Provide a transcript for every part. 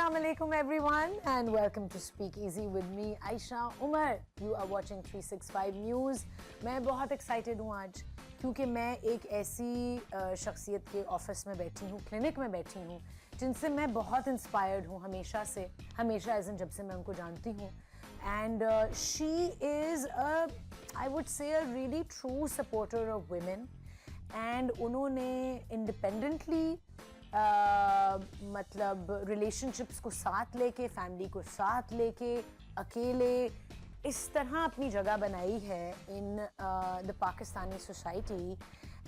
Assalamu alaikum everyone and welcome to Speak Easy with me Aisha Umar. You are watching 365 News. मैं बहुत excited हूँ आज क्योंकि मैं एक ऐसी शख्सियत के ऑफिस में बैठी हूँ, क्लिनिक में बैठी हूँ जिनसे मैं बहुत इंस्पायर्ड हूँ हमेशा एज इन जब से मैं उनको जानती हूँ. And she is I would say a really true supporter of women. And उन्होंने independently मतलब रिलेशनशिप्स को साथ लेके, फैमिली को साथ लेके, अकेले इस तरह अपनी जगह बनाई है in the Pakistani society.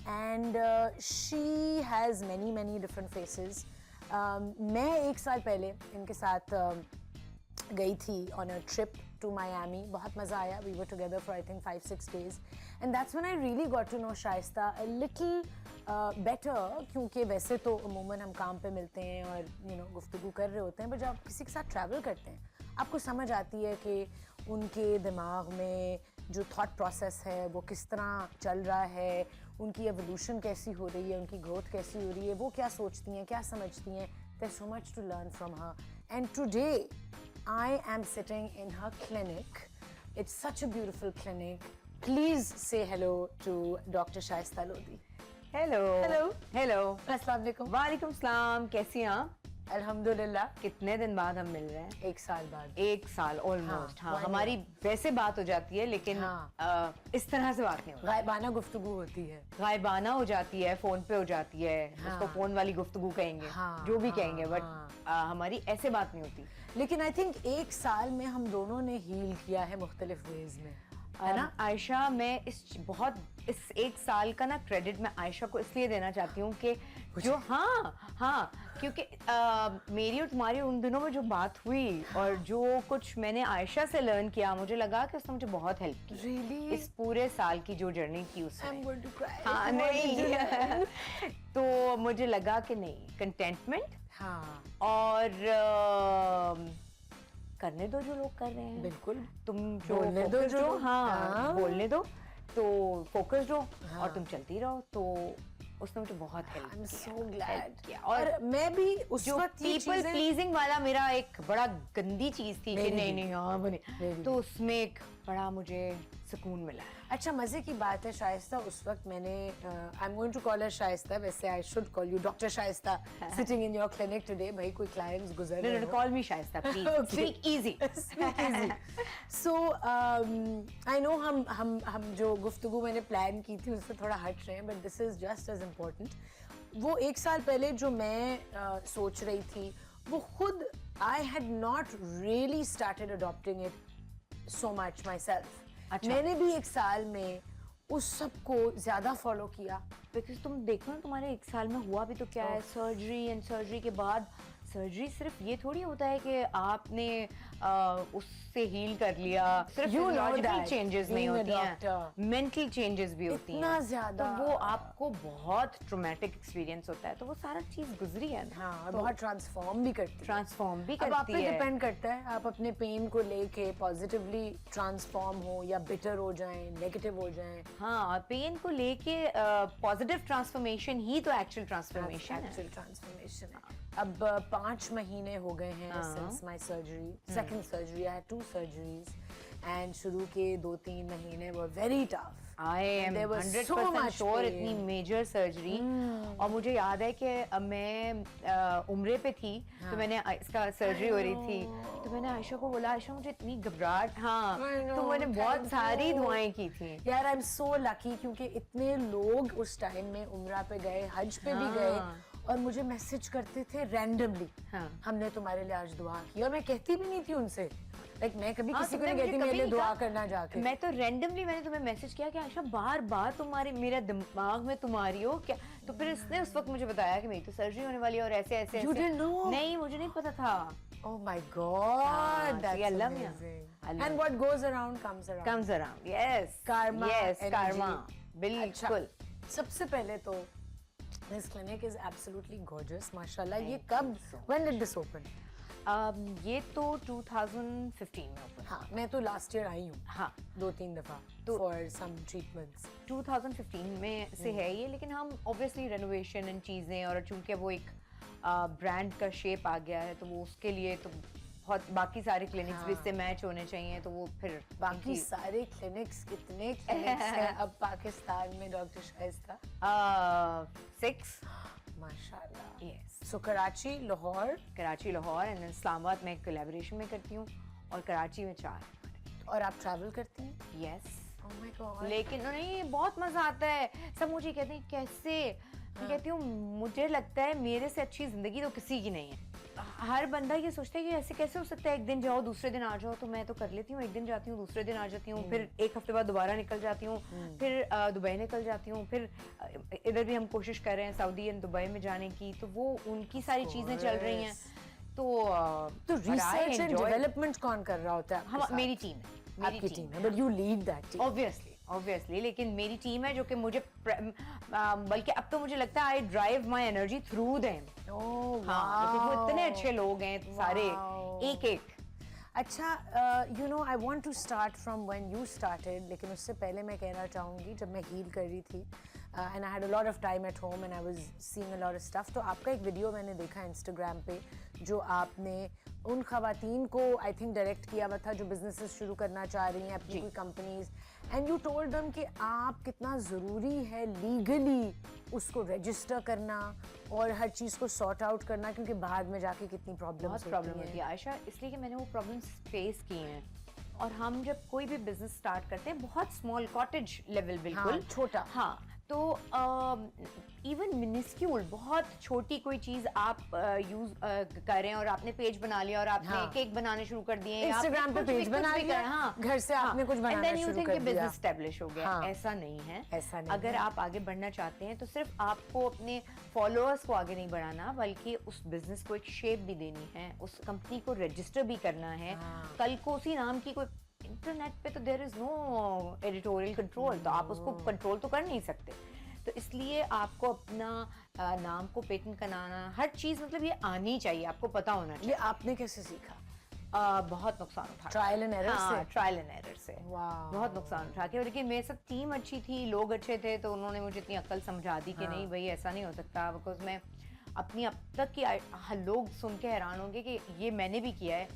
And she has many different faces. मैं एक साल पहले इनके साथ गई थी on a trip to Miami. बहुत मज़ा आया. We were together for I think 5-6 days and that's when I really got to know Shaista a little better. क्योंकि वैसे तो अमूमन हम काम पे मिलते हैं और गुफ्तगू कर रहे होते हैं, बट जब आप किसी के साथ ट्रैवल करते हैं आपको समझ आती है कि उनके दिमाग में जो थॉट प्रोसेस है वो किस तरह चल रहा है, उनकी एवोल्यूशन कैसी हो रही है, उनकी ग्रोथ कैसी हो रही है, वो क्या सोचती हैं, क्या समझती हैं. There's so much to learn from her. And today I am sitting in her clinic. It's such a beautiful clinic. Please say hello to Dr. Shaista Lodi. Hello hello अस्सलाम वालेकुम. वालेकुम सलाम. कैसी हैं आप? अल्हम्दुलिल्लाह. कितने दिन बाद हम मिल रहे हैं? 1 साल बाद. 1 साल ऑलमोस्ट. हाँ, one हमारी year. वैसे बात हो जाती है लेकिन इस तरह से बात नहीं होती. गायबाना गुफ्तगू होती है. गायबाना हो जाती है, फोन पे हो जाती है. उसको फोन वाली गुफ्तगू कहेंगे, जो भी कहेंगे, बट हमारी ऐसे बात नहीं होती. लेकिन आई थिंक 1 साल में हम दोनों ने हील किया है मुख्तलिफ वेज में, है ना आयशा? मैं इस 1 साल का ना क्रेडिट मैं आयशा को इसलिए देना चाहती हूँ कि जो हाँ क्योंकि मेरी और तुम्हारी उन दिनों में जो बात हुई और जो कुछ मैंने आयशा से लर्न किया, मुझे लगा कि उसने मुझे बहुत हेल्प की. Really? इस पूरे साल की जो जर्नी की उसने. I'm going to cry. हाँ, नहीं तो मुझे लगा कि नहीं, कंटेंटमेंट और करने दो जो लोग कर रहे हैं. बिल्कुल. तुम जो बोलने दो जो बोलने दो, तो फोकस रहो और तुम चलती रहो. तो उसने मुझे बहुत हेल्प किया. so glad. किया. और मैं भी उस वक्त पीपल प्लीजिंग वाला मेरा एक बड़ा गंदी चीज थी कि नहीं हाँ बने, तो उसमें एक बड़ा मुझे सुकून मिला. अच्छा, मजे की बात है शाइस्ता, उस वक्त मैंने I am going to call her Shaista, वैसे I should call you doctor Shaista, sitting in your clinic today. भाई कोई क्लाइंट्स गुजर रहे हो, call me Shaista please. Speak easy. So I know हम जो गुफ्तगू मैंने प्लान की थी उससे थोड़ा हट रहे हैं, but this is just as important. वो 1 साल पहले जो मैं सोच रही थी वो खुद I had not really started adopting it so much my self. मैंने भी 1 साल में उस सब को ज्यादा फॉलो किया. बिकॉज तुम देखो ना, तुम्हारे 1 साल में हुआ भी तो क्या है. सर्जरी एंड सर्जरी के बाद सर्जरी सिर्फ ये थोड़ी होता है कि आपने उससे हील कर लिया. सिर्फ फिजियोलॉजिकल चेंजेस नहीं होती हैं, मेंटल चेंजेस भी होती हैं. इतना ज्यादा तो वो आपको बहुत ट्रॉमेटिक एक्सपीरियंस होता है. तो वो सारा चीज गुजरी है ना. हाँ, तो बहुत ट्रांसफॉर्म भी करती है. अब आप पे डिपेंड करता है, आप अपने पेन को लेके पॉजिटिवली ट्रांसफॉर्म हो या बिटर हो जाएं, नेगेटिव हो जाएं. हाँ, पेन को लेके पॉजिटिव ट्रांसफॉर्मेशन ही तो एक्चुअल ट्रांसफॉर्मेशन है. अब 5 महीने हो गए हैं since my surgery, second surgery. I had 2 surgeries and शुरू के 2-3 महीने were very tough. I am 100% sure इतनी मेजर सर्जरी. और मुझे याद है कि मैं उम्रे पे थी, तो मैंने इसका सर्जरी हो रही थी, तो मैंने आयशा को बोला, आयशा मुझे इतनी घबराहट. तो मैंने बहुत सारी दुआएं की थी. यार आई एम सो लकी क्योंकि इतने लोग उस टाइम में उम्रा पे गए, हज पे भी गए और मुझे मैसेज करते थे रैंडमली, हमने तुम्हारे लिए आज दुआ की. और मैं कहती भी नहीं थी उनसे, लाइक मैं कभी किसी को नहीं कहती मेरे लिए दुआ करना जाके. मैं तो रैंडमली मैंने तुम्हें मैसेज किया कि आयशा बार तुम्हारी मेरा दिमाग में तुम्हारी हो क्या. तो फिर इसने उस वक्त मुझे बताया कि मेरी तो सर्जरी होने वाली है और ऐसे. You didn't know? नहीं, मुझे नहीं पता था. Oh my God, that's amazing. And what goes around comes around. Comes around. Yes. Karma. Yes, energy. karma. बिल्कुल. सबसे पहले तो this clinic is absolutely gorgeous, माशाल्लाह. ये कब, when did this open? ये तो 2015 में ओपन. हाँ, मैं तो लास्ट ईयर आई हूँ. हाँ, 2-3 दफा फॉर सम ट्रीटमेंट्स. 2015 में से है ये, लेकिन हम ऑब्वियसली रेनोवेशन एंड चीजें, और चूंकि वो एक ब्रांड का शेप आ गया है, तो वो उसके लिए तो बहुत बाकी सारे क्लिनिक्स भी इससे मैच होने चाहिए, तो वो फिर बाकी सारे क्लिनिक्स, कितने क्लिनिक्स हैं अब पाकिस्तान में डॉक्टर शाइस्ता? 6 माशाल्लाह। Yes. So Karachi, Lahore and then Islamabad में कोलैबोरेशन में करती हूँ, और कराची में 4। और आप ट्रैवल करती हैं? यस। Oh my God. लेकिन नहीं, बहुत मजा आता है। सब मुझे कहते हैं कैसे, मैं कहती हूँ मुझे लगता है मेरे से अच्छी जिंदगी तो किसी की नहीं है। हर बंदा ये सोचता है कि ऐसे कैसे हो सकता है, एक दिन जाओ दूसरे दिन आ जाओ, तो मैं तो कर लेती हूँ, एक दिन जाती हूँ दूसरे दिन आ जाती हूँ, फिर एक हफ्ते बाद दोबारा निकल जाती हूँ, फिर दुबई निकल जाती हूँ, फिर इधर भी हम कोशिश कर रहे हैं सऊदी एंड दुबई में जाने की, तो वो उनकी सारी चीजें चल रही हैं। तो रिसर्च एंड डेवलपमेंट कौन कर रहा होता है? हम, मेरी टीम है, आपकी टीम है, but you lead that team. Obviously, लेकिन मेरी टीम है जो कि मुझे बल्कि अब तो मुझे लगता है I drive my energy through them. हाँ, क्योंकि वो इतने अच्छे लोग हैं सारे, एक। अच्छा, you know I want to start from when you started, लेकिन उससे पहले मैं कहना चाहूँगी जब मैं हील कर रही थी and I had a lot of time at home and I was seeing a lot of stuff, तो आपका एक वीडियो मैंने देखा इंस्टाग्राम पे जो आपने उन खवातीन को आई थिंक डायरेक्ट किया हुआ था जो बिजनेसेस शुरू करना चाह रही हैं, अपनी कोई companies, and you told them कि आप कितना ज़रूरी है लीगली उसको रजिस्टर करना और हर चीज़ को सॉर्ट आउट करना, क्योंकि बाद में जाके कितनी प्रॉब्लम होती है आयशा। इसलिए कि मैंने वो प्रॉब्लम्स फेस की हैं, और हम जब कोई भी बिजनेस स्टार्ट करते हैं बहुत स्मॉल कॉटेज लेवल, बिल्कुल हाँ, छोटा, हाँ, तो इवन मिनिस्क्यूल, बहुत छोटी कोई चीज आप यूज कर रहे हैं और आपने पेज बना लिया और आपने केक बनाने शुरू कर दिए, इंस्टाग्राम पे पेज बना लिया, हाँ, घर से आपने कुछ बनाना शुरू कर दिया, बिजनेस एस्टेब्लिश हो गया। ऐसा नहीं है, ऐसा नहीं अगर आप आगे बढ़ना चाहते हैं तो सिर्फ आपको अपने फॉलोअर्स को आगे नहीं बढ़ाना, बल्कि उस बिजनेस को एक शेप भी देनी है, उस कंपनी को रजिस्टर भी करना है। कल को उसी नाम की कोई, इंटरनेट पे तो there is no editorial control, तो आप उसको कंट्रोल तो कर नहीं सकते, तो इसलिए आपको अपना नाम को पेटेंट कराना, हर चीज मतलब ये आनी चाहिए, आपको पता होना चाहिए। ये आपने कैसे सीखा? बहुत नुकसान उठा, ट्रायल एंड एरर से। ट्रायल एंड एरर से बहुत नुकसान उठा के, लेकिन मेरे साथ टीम अच्छी थी, लोग अच्छे थे, तो उन्होंने मुझे इतनी अक्ल समझा दी कि नहीं भाई ऐसा नहीं हो सकता, बिकॉज मैं अपनी अब तक की लोग सुन के हैरान होंगे कि ये मैंने भी किया है।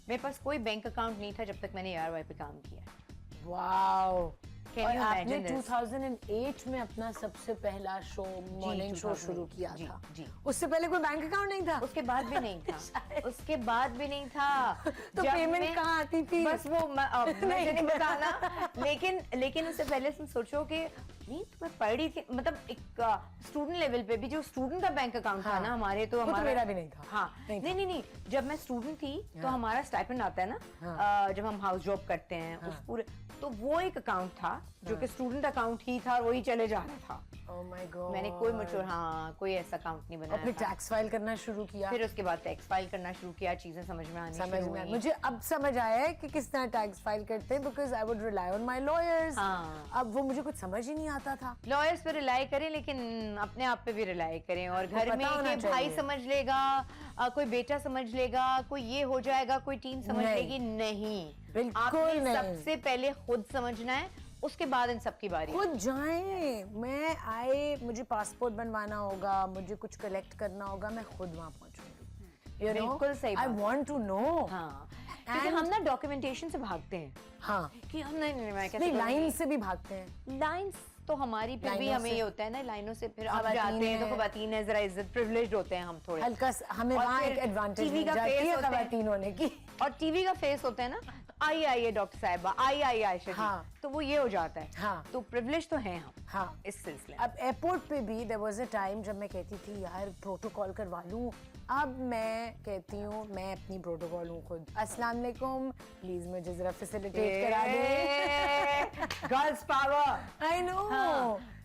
मेरे पास कोई बैंक अकाउंट नहीं था जब तक मैंने ARY पे काम किया। वाओ। और आपने 2008 में अपना सबसे पहला शो, मॉर्निंग शो शुरू किया था। जी। उससे पहले कोई बैंक अकाउंट नहीं था? उसके बाद भी नहीं था। उसके बाद भी नहीं था। तो पेमेंट कहाँ आती थी? बस वो मुझे नहीं बताना, लेकिन उससे पहले तुम सोचो कि नहीं, तो मैं पढ़ रही थी, मतलब एक स्टूडेंट लेवल पे भी जो स्टूडेंट का बैंक अकाउंट था ना हमारे, तो हमारा मेरा भी नहीं था। हाँ, नहीं, जब मैं स्टूडेंट थी तो हमारा स्टाइपेंड आता है ना, जब हम हाउस जॉब करते हैं, उस पूरे, तो वो एक अकाउंट था जो कि स्टूडेंट अकाउंट ही था, और वही चले जा रहा था। Oh my God. मैंने कोई ऐसा अकाउंट नहीं बनाया। और फिर टैक्स फाइल करना शुरू किया। फिर उसके बाद टैक्स फाइल करना शुरू किया, चीजें समझ में आनी शुरू हुई। मुझे अब समझ आया है कि किस तरह टैक्स फाइल करते हैं, because I would rely on my lawyers. अब वो मुझे कुछ समझ ही नहीं आता था। लॉयर्स पे रिलाई करें, लेकिन अपने आप पे भी रिलाई करें, और घर में कि भाई समझ लेगा, कोई बेटा समझ लेगा, कोई ये हो जाएगा, कोई टीम समझ लेगी, नहीं, बिल्कुल नहीं। सबसे पहले खुद समझना है, उसके बाद इन सब की बारी। खुद जाएं, मुझे पासपोर्ट बनवाना होगा, मुझे कुछ कलेक्ट करना होगा, मैं खुद वहाँ पहुँचूंगी। बिल्कुल सही। I want to know। हाँ, क्योंकि हम ना डॉक्यूमेंटेशन से भागते हैं। हाँ, कि हम नहीं, लाइन से भी भागते हैं। लाइन्स तो हमारी फिर भी हमें ये होता है ना, लाइनों से फिर आप जाते हैं तो खवातीन है, जरा इज्जत, प्रिविलेज्ड होते हैं हम थोड़े, हल्का हमें वहाँ एक एडवांटेज मिल जाती है खवातीन होने की। और टीवी का फेस होता है ना, आइए डॉक्टर साहिबा, आइए आयशा जी, तो वो ये हो जाता है। हाँ, तो प्रिविलेज तो हैं हम। हाँ, इस सिलसिले। अब एयरपोर्ट पे भी देयर वाज अ टाइम जब मैं कहती थी यार प्रोटोकॉल करवा लूं, अब मैं कहती हूँ मैं अपनी प्रोटोकॉल हूँ खुद। अस्सलाम वालेकुम, प्लीज मुझे जरा फैसिलिटेट करा दे। Girls power. I know.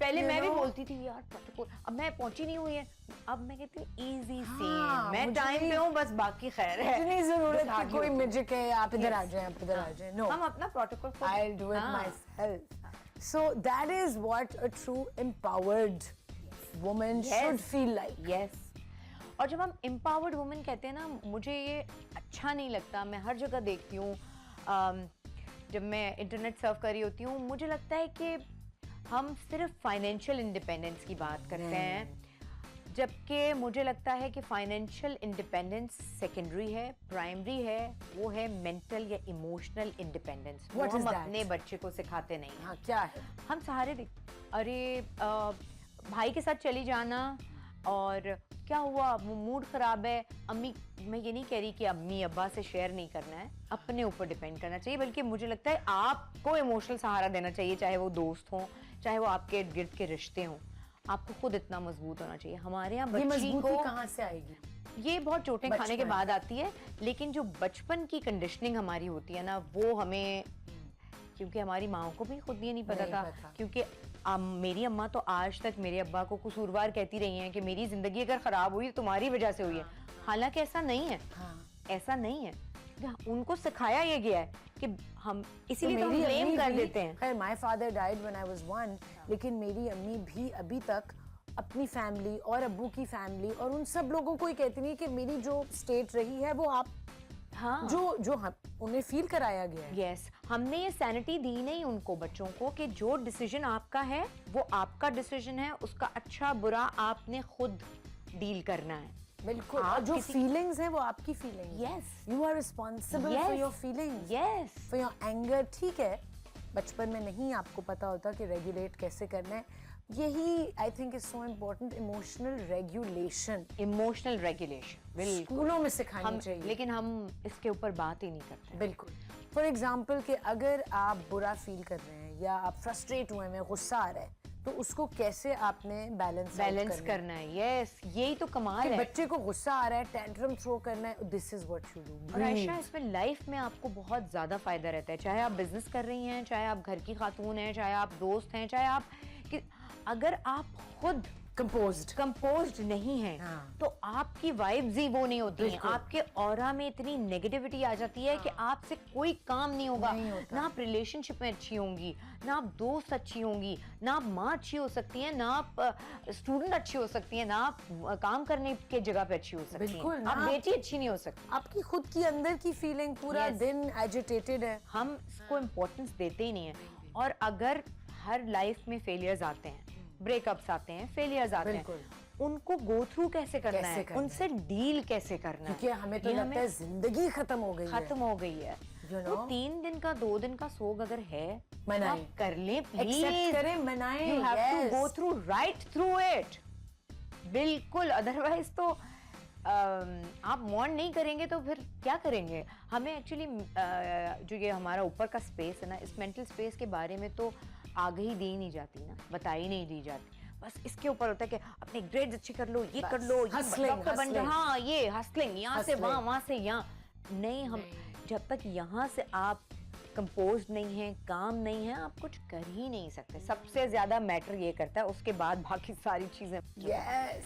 पहले मैं भी बोलती थी यार प्रोटोकॉल, अब मैं पहुंची नहीं हुई है, अब मैं कहती हूँ इजी सी, मैं टाइम पे हूँ, बस बाकी खैर है, इतनी जरूरत कि कोई मुझे कहे आप इधर आ जाएं, आप इधर आ जाएं। नो, हम अपना प्रोटोकॉल खुद, I'll do it myself. So that is what a true empowered woman should feel like. Yes. और जब हम empowered woman कहते हैं ना, मुझे ये अच्छा नहीं लगता, मैं हर जगह देखती हूँ, जब मैं इंटरनेट सर्फ कर रही होती हूँ, मुझे लगता है कि हम सिर्फ फाइनेंशियल इंडिपेंडेंस की बात करते हैं, जबकि मुझे लगता है कि फाइनेंशियल इंडिपेंडेंस सेकेंडरी है, प्राइमरी है वो है मेंटल या इमोशनल इंडिपेंडेंस। वो What हम is that? अपने बच्चे को सिखाते नहीं हैं। हाँ, क्या है? हम सहारे अरे भाई के साथ चली जाना, और क्या हुआ, मूड खराब है, अम्मी, मैं ये नहीं कह रही कि अम्मी अब्बा से शेयर नहीं करना है, अपने ऊपर डिपेंड करना चाहिए, बल्कि मुझे लगता है आपको इमोशनल सहारा देना चाहिए, चाहे वो दोस्त हो, चाहे वो आपके इर्द गिर्द के रिश्ते हों। आपको खुद इतना मजबूत होना चाहिए। हमारे यहाँ ये बच्ची मजबूती को कहाँ से आएगी? ये बहुत चोटें खाने के बचपन। बाद आती है, लेकिन जो बचपन की कंडीशनिंग हमारी होती है ना, वो हमें, क्योंकि हमारी माओ को भी खुद ये नहीं पता नहीं था, पता। क्योंकि मेरी अम्मा तो आज तक मेरे अब्बा को कसूरवार कहती रही हैं कि मेरी जिंदगी अगर खराब हुई तुम्हारी वजह से हुई है। हालांकि ऐसा नहीं है, हाँ। ऐसा नहीं है। उनको सिखाया ये गया है कि हम इसीलिए तो हम मेरी ब्लेम अम्मी कर भी- देते हैं। खैर my father died when I was 1, लेकिन मेरी अम्मी भी अभी तक अपनी फैमिली और अब्बू की फैमिली और उन सब लोगों को ही कहती नहीं कि मेरी जो स्टेट रही है वो आप हाँ, जो हम उन्हें फील कराया गया है। यस, हमने ये सैनिटी दी नहीं उनको, बच्चों को, कि जो डिसीजन आपका है वो आपका डिसीजन है, उसका अच्छा बुरा आपने खुद डील करना है। बिल्कुल। आप और जो किसी- फीलिंग्स हैं वो आपकी feelings. Yes. You are responsible for your feelings, yes, for your anger. ठीक है, बचपन में नहीं आपको पता होता कि रेगुलेट कैसे करना है। यही I think is so important, emotional regulation emotional regulation बिल्कुल स्कूलों में सिखानी हम, चाहिए। लेकिन हम इसके ऊपर बात ही नहीं करते। बिल्कुल। फॉर एग्जाम्पल कि अगर आप बुरा फील कर रहे हैं या आप फ्रस्ट्रेट हुए हैं, गुस्सा आ रहा है, तो उसको कैसे आपने बैलेंस करना है। यस, यही तो कमाल कि है। बच्चे को गुस्सा आ रहा है, टेंट्रम थ्रो करना है, this is what you do. और आयशा, इसमें लाइफ में आपको बहुत ज्यादा फायदा रहता है, चाहे आप बिजनेस कर रही हैं, चाहे आप घर की खातून हैं, चाहे आप दोस्त हैं, चाहे आप अगर आप खुद कंपोज्ड नहीं हैं, हाँ। तो आपकी वाइब्स ही वो नहीं होती हैं, बिल्कुल। आपके ऑरा में इतनी नेगेटिविटी आ जाती है कि आपसे कोई काम नहीं होगा, नहीं होता। ना आप रिलेशनशिप में अच्छी होंगी, ना आप दोस्त अच्छी होंगी, ना आप माँ अच्छी हो सकती हैं, ना आप स्टूडेंट अच्छी हो सकती हैं, ना आप काम करने के जगह पे अच्छी हो सकती बिल्कुल, हैं, ना आप आप- बेटी अच्छी नहीं हो सकती। आपकी खुद की अंदर की फीलिंग पूरा Yes. दिन एजिटेटेड है। हम इसको इम्पोर्टेंस देते ही नहीं है। और अगर हर लाइफ में फेलियर्स आते हैं, ब्रेकअप्स आते हैं, फेलियर्स आते बिल्कुल। हैं, उनको गो थ्रू कैसे करना कैसे है, करना उनसे डील कैसे करना है, क्योंकि हमें तो ये लगता है जिंदगी खत्म हो गई है। खत्म हो गई है। You तो know? 3 दिन का 2 दिन का सोग अगर है तो मनाएं। आप कर लें एक्सेप्ट प्लीज। करें, मनाएं। You have to yes. Go through, right through it. बिल्कुल, अदरवाइज तो आप मॉर्न नहीं करेंगे तो फिर क्या करेंगे। हमें एक्चुअली जो ये हमारा ऊपर का स्पेस है ना, इस मेंटल स्पेस के बारे में तो आगाही दी नहीं जाती ना, बताई नहीं दी जाती। बस इसके ऊपर होता है कि अपने ग्रेड्स अच्छे कर लो, ये कर लो, ये hustling, डॉक्टर बन जाओ, hustling. हाँ ये हस्लिंग, यहाँ से Hustling. वहाँ से यहाँ। नहीं, हम जब तक यहाँ से आप कंपोज नहीं है, काम नहीं है, आप कुछ कर ही नहीं सकते। सबसे ज्यादा मैटर ये करता है, उसके बाद बाकी सारी चीजें। Yes.